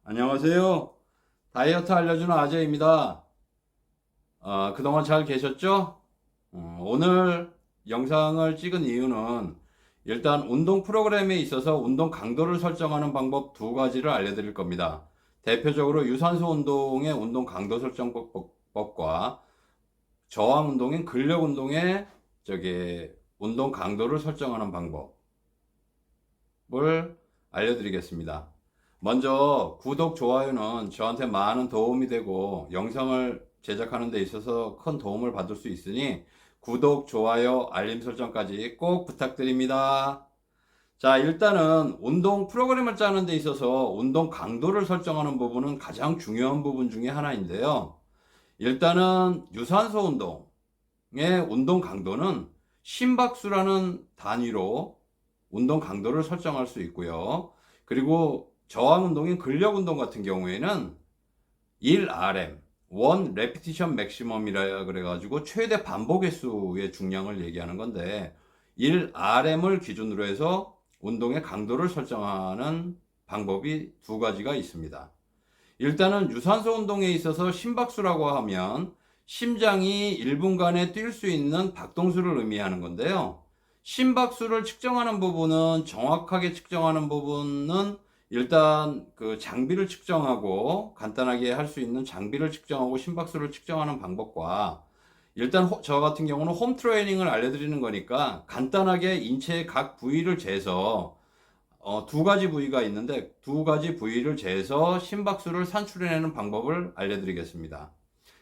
안녕하세요. 다이어트 알려주는 아재입니다. 그동안 잘 계셨죠? 오늘 영상을 찍은 이유는 일단 운동 프로그램에 있어서 운동 강도를 설정하는 방법 두 가지를 알려드릴 겁니다. 대표적으로 유산소 운동의 운동 강도 설정법과 저항 운동인 근력 운동의 운동 강도를 설정하는 방법을 알려드리겠습니다. 먼저 구독, 좋아요는 저한테 많은 도움이 되고 영상을 제작하는 데 있어서 큰 도움을 받을 수 있으니 구독, 좋아요, 알림 설정까지 꼭 부탁드립니다. 자, 일단은 운동 프로그램을 짜는 데 있어서 운동 강도를 설정하는 부분은 가장 중요한 부분 중에 하나인데요. 일단은 유산소 운동의 운동 강도는 심박수라는 단위로 운동 강도를 설정할 수 있고요. 그리고 저항 운동인 근력 운동 같은 경우에는 1RM, 1 repetition maximum이라 그래가지고 최대 반복 횟수의 중량을 얘기하는 건데 1RM을 기준으로 해서 운동의 강도를 설정하는 방법이 두 가지가 있습니다. 일단은 유산소 운동에 있어서 심박수라고 하면 심장이 1분간에 뛸 수 있는 박동수를 의미하는 건데요. 심박수를 측정하는 부분은 정확하게 측정하는 부분은 일단 그 장비를 측정하고 간단하게 할 수 있는 장비를 측정하고 심박수를 측정하는 방법과 일단 저 같은 경우는 홈 트레이닝을 알려드리는 거니까 간단하게 인체의 각 부위를 재서 두 가지 부위가 있는데 두 가지 부위를 재서 심박수를 산출해내는 방법을 알려드리겠습니다.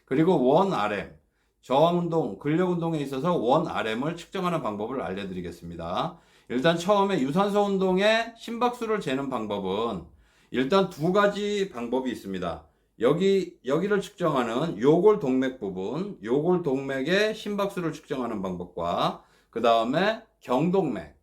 그리고 원 RM, 저항운동, 근력운동에 있어서 원 RM을 측정하는 방법을 알려드리겠습니다. 일단 처음에 유산소 운동의 심박수를 재는 방법은 일단 두 가지 방법이 있습니다. 여기를 측정하는 요골 동맥 부분, 요골 동맥의 심박수를 측정하는 방법과 그 다음에 경동맥,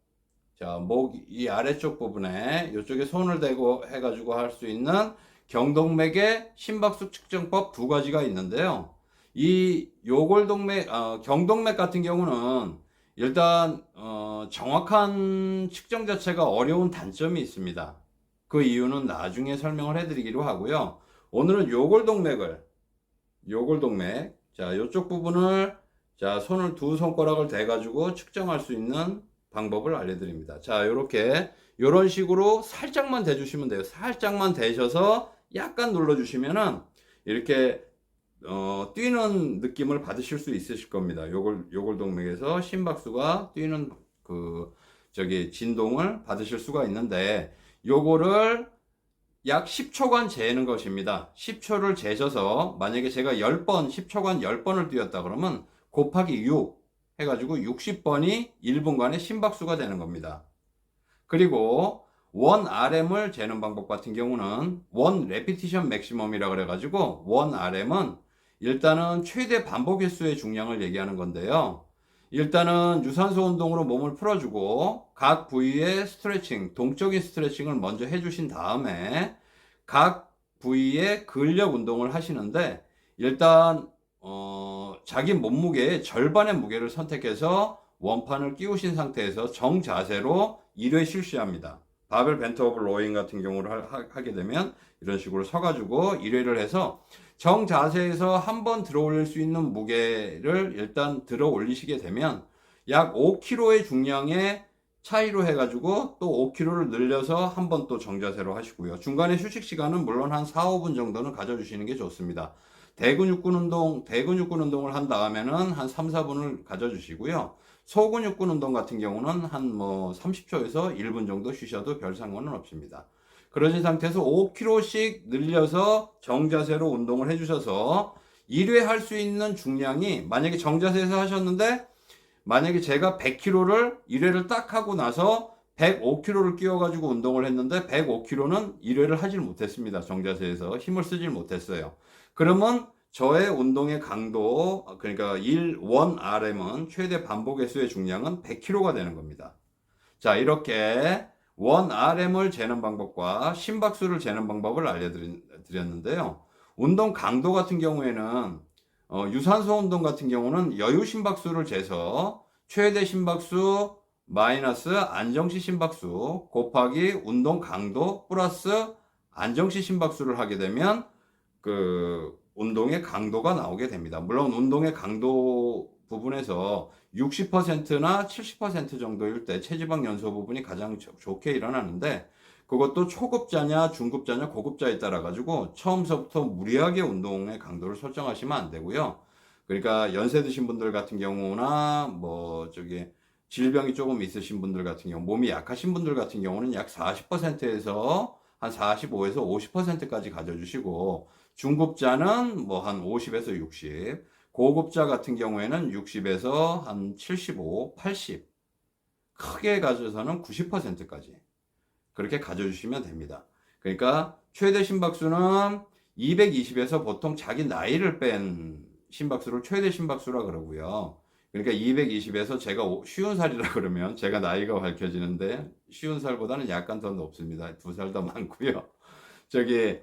자, 목 이 아래쪽 부분에 이쪽에 손을 대고 해가지고 할 수 있는 경동맥의 심박수 측정법 두 가지가 있는데요. 이 요골동맥, 경동맥 같은 경우는 일단 정확한 측정 자체가 어려운 단점이 있습니다. 그 이유는 나중에 설명을 해드리기로 하고요. 오늘은 요골동맥, 자, 이쪽 부분을 자, 손을 두 손가락을 대가지고 측정할 수 있는 방법을 알려드립니다. 자, 요런 식으로 살짝만 대주시면 돼요. 살짝만 대셔서 약간 눌러주시면은 이렇게 뛰는 느낌을 받으실 수 있으실 겁니다. 요골동맥에서 심박수가 뛰는 진동을 받으실 수가 있는데 요거를 약 10초간 재는 것입니다. 10초를 재셔서 만약에 제가 10번, 10초간 10번을 뛰었다 그러면 곱하기 6 해가지고 60번이 1분간의 심박수가 되는 겁니다. 그리고 1RM을 재는 방법 같은 경우는 1 repetition maximum이라 그래가지고 1RM은 일단은 최대 반복 횟수의 중량을 얘기하는 건데요. 일단은 유산소 운동으로 몸을 풀어주고 각 부위의 스트레칭, 동적인 스트레칭을 먼저 해주신 다음에 각 부위의 근력 운동을 하시는데 일단 자기 몸무게의 절반의 무게를 선택해서 원판을 끼우신 상태에서 정자세로 1회 실시합니다. 바벨 벤트 오브 로잉 같은 경우를 하게 되면 이런 식으로 서가지고 1회를 해서 정자세에서 한 번 들어 올릴 수 있는 무게를 일단 들어 올리시게 되면 약 5kg의 중량의 차이로 해가지고 또 5kg를 늘려서 한 번 또 정자세로 하시고요. 중간에 휴식 시간은 물론 한 4, 5분 정도는 가져주시는 게 좋습니다. 대근육근 운동을 한 다음에는 한 3, 4분을 가져주시고요. 소근육근 운동 같은 경우는 한 30초에서 1분 정도 쉬셔도 별 상관은 없습니다. 그러신 상태에서 5kg씩 늘려서 정자세로 운동을 해주셔서 1회 할 수 있는 중량이 만약에 정자세에서 하셨는데 만약에 제가 100kg를 1회를 딱 하고 나서 105kg를 끼워가지고 운동을 했는데 105kg는 1회를 하질 못했습니다. 정자세에서 힘을 쓰질 못했어요. 그러면 저의 운동의 강도, 그러니까 1RM은 최대 반복 횟수의 중량은 100kg가 되는 겁니다. 자, 이렇게 1RM을 재는 방법과 심박수를 재는 방법을 알려드렸는데요. 운동 강도 같은 경우에는 유산소 운동 같은 경우는 여유 심박수를 재서 최대 심박수 마이너스 안정시 심박수 곱하기 운동 강도 플러스 안정시 심박수를 하게 되면 그 운동의 강도가 나오게 됩니다. 물론 운동의 강도 부분에서 60%나 70% 정도일 때 체지방 연소 부분이 가장 좋게 일어나는데, 그것도 초급자냐 중급자냐 고급자에 따라 가지고 처음서부터 무리하게 운동의 강도를 설정하시면 안 되고요. 그러니까 연세 드신 분들 같은 경우나 뭐 저기 질병이 조금 있으신 분들 같은 경우, 몸이 약하신 분들 같은 경우는 약 40%에서 한 45에서 50%까지 가져주시고, 중급자는 뭐 한 50에서 60, 고급자 같은 경우에는 60에서 한 75, 80, 크게 가져서는 90%까지 그렇게 가져주시면 됩니다. 그러니까 최대 심박수는 220에서 보통 자기 나이를 뺀 심박수를 최대 심박수라 그러고요. 그러니까 220에서 제가 쉬운 살이라 그러면 제가 나이가 밝혀지는데, 쉬운 살보다는 약간 더 높습니다. 2살 더 많고요. 저기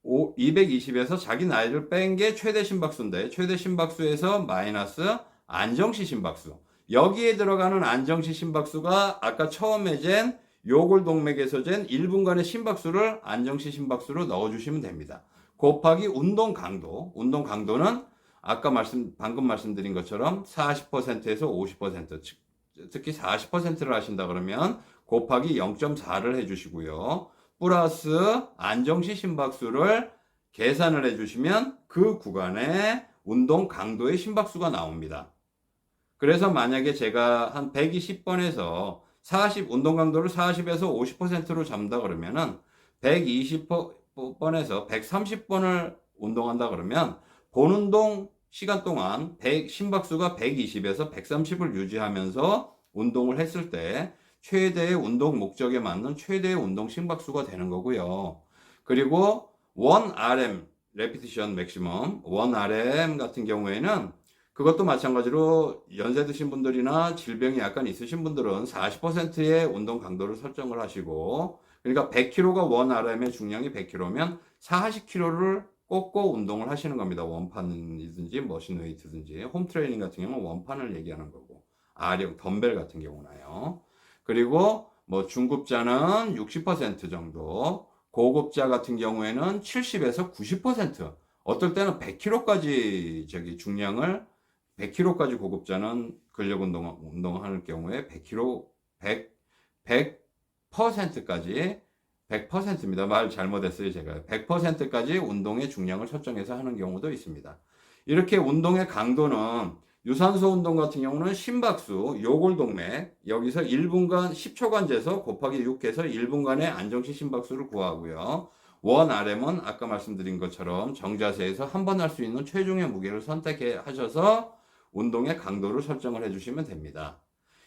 220에서 자기 나이를 뺀 게 최대 심박수인데, 최대 심박수에서 마이너스 안정시 심박수, 여기에 들어가는 안정시 심박수가 아까 처음에 잰 요골동맥에서 잰 1분간의 심박수를 안정시 심박수로 넣어주시면 됩니다. 곱하기 운동 강도, 운동 강도는 아까 방금 말씀드린 것처럼 40%에서 50%, 특히 40%를 하신다 그러면 곱하기 0.4를 해주시고요. 플러스 안정시 심박수를 계산을 해주시면 그 구간의 운동 강도의 심박수가 나옵니다. 그래서 만약에 제가 한 120번에서 운동 강도를 40에서 50%로 잡는다 그러면은 120번에서 130번을 운동한다 그러면 본운동 시간 동안 심박수가 120에서 130을 유지하면서 운동을 했을 때 최대의 운동 목적에 맞는 최대의 운동 심박수가 되는 거고요. 그리고 1RM repetition maximum, 1RM 같은 경우에는 그것도 마찬가지로 연세 드신 분들이나 질병이 약간 있으신 분들은 40%의 운동 강도를 설정을 하시고, 그러니까 100kg가 1RM의 중량이 100kg면 40kg를 꽂고 운동을 하시는 겁니다. 원판이든지 머신 웨이트든지. 홈 트레이닝 같은 경우는 원판을 얘기하는 거고, 덤벨 같은 경우나요. 그리고 뭐 중급자는 60% 정도, 고급자 같은 경우에는 70에서 90%, 어떨 때는 100kg까지 중량을 100kg까지 고급자는 근력 운동하는 경우에 100kg, 100%까지 100%입니다. 말 잘못했어요, 제가. 100%까지 운동의 중량을 설정해서 하는 경우도 있습니다. 이렇게 운동의 강도는 유산소 운동 같은 경우는 심박수, 요골동맥, 여기서 1분간 10초간 재서 곱하기 6해서 1분간의 안정시 심박수를 구하고요. 1RM은 아까 말씀드린 것처럼 정자세에서 한 번 할 수 있는 체중의 무게를 선택하셔서 운동의 강도를 설정을 해주시면 됩니다.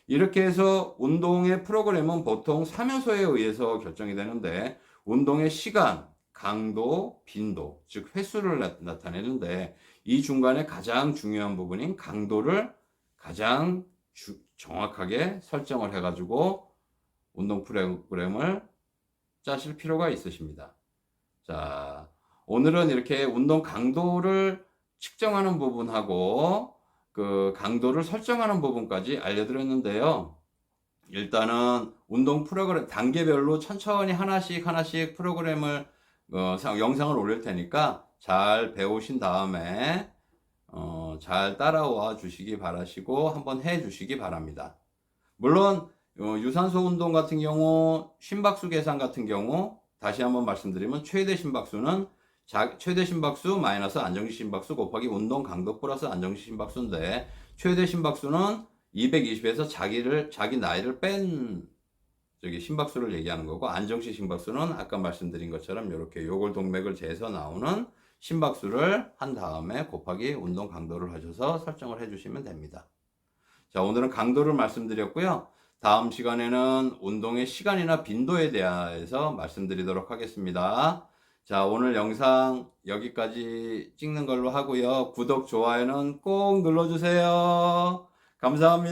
이렇게 해서 운동의 프로그램은 보통 3요소에 의해서 결정이 되는데, 운동의 시간, 강도, 빈도, 즉 횟수를 나타내는데, 이 중간에 가장 중요한 부분인 강도를 가장 정확하게 설정을 해가지고 운동 프로그램을 짜실 필요가 있으십니다. 자, 오늘은 이렇게 운동 강도를 측정하는 부분하고 그 강도를 설정하는 부분까지 알려드렸는데요. 일단은 운동 프로그램 단계별로 천천히 하나씩 프로그램을 영상을 올릴 테니까 잘 배우신 다음에 잘 따라와 주시기 바라시고 한번 해 주시기 바랍니다. 물론 유산소 운동 같은 경우 심박수 계산 같은 경우 다시 한번 말씀드리면 최대 심박수는 최대 심박수 마이너스 안정시 심박수 곱하기 운동 강도 플러스 안정시 심박수인데, 최대 심박수는 220에서 자기 나이를 뺀 심박수를 얘기하는 거고, 안정시 심박수는 아까 말씀드린 것처럼 이렇게 요골동맥을 재서 나오는 심박수를 한 다음에 곱하기 운동 강도를 하셔서 설정을 해주시면 됩니다. 자, 오늘은 강도를 말씀드렸고요. 다음 시간에는 운동의 시간이나 빈도에 대해서 말씀드리도록 하겠습니다. 자, 오늘 영상 여기까지 찍는 걸로 하고요. 구독, 좋아요는 꼭 눌러주세요. 감사합니다.